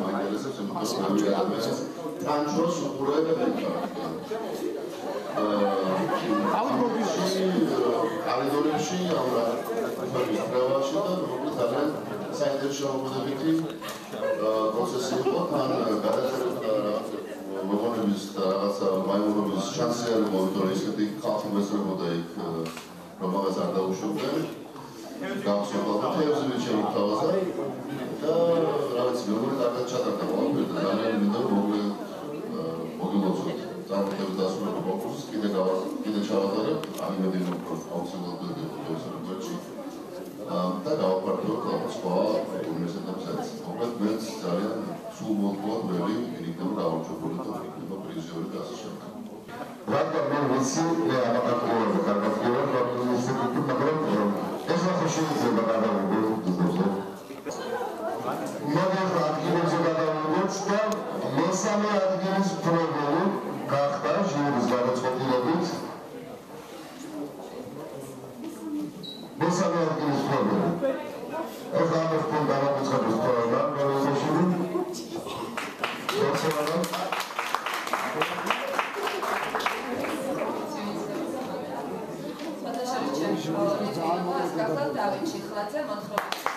მაინტერესებს, იმიტომ რომ ადამიანს თანჩოს უყურებენ კალენდორებში ამ რეგისტრაციაში და მოკლედ ძალიან საინტერესო მოქმედებითი პროცესი იყო თან გადაწერა მოგონების და რაღაცა მაიმუნობის შანსი არ მოვიდა ისეთი ხალხი მესწრებოდა იქ რომ მაგას არ დაუშვებდნენ გავსვლა თეებზე მიჩემ თავაზე და რაღაც მეგობრი კარგად ჩატარდა ყველაფერი და ძალიან მინდა მოკლედ მოგილოცოთ წარმოქმნის დასრულება კონკურსის კიდე ჩავატარებ ამ იმედი რომ აუცილებლად დავწერებაში და გავაფართოვებ სხვა უნივერსიტეტებსაც მოკლედ მეც ძალიან სულ მოკლედ ველი იქნება გამარჯვებული და იქნება პრიზიორი და ასე შემდეგ რადგან მე ვიცი ამაკაკურა კარგად ინსტიტუტი მაგრამ ეს ახლა შეიძლება გადავიდეთ მაგრამ ადგილზე გადავიდეთ და მესამე ადგილის პრობლემა გახდა ჟიურის გადაწყვეტილებით მესამე ადგილის პრობლემა ეს ამერტონ გადაწყვეტილების პრობლემა განსხვავებული Давид Чихладзе, Монтрeux.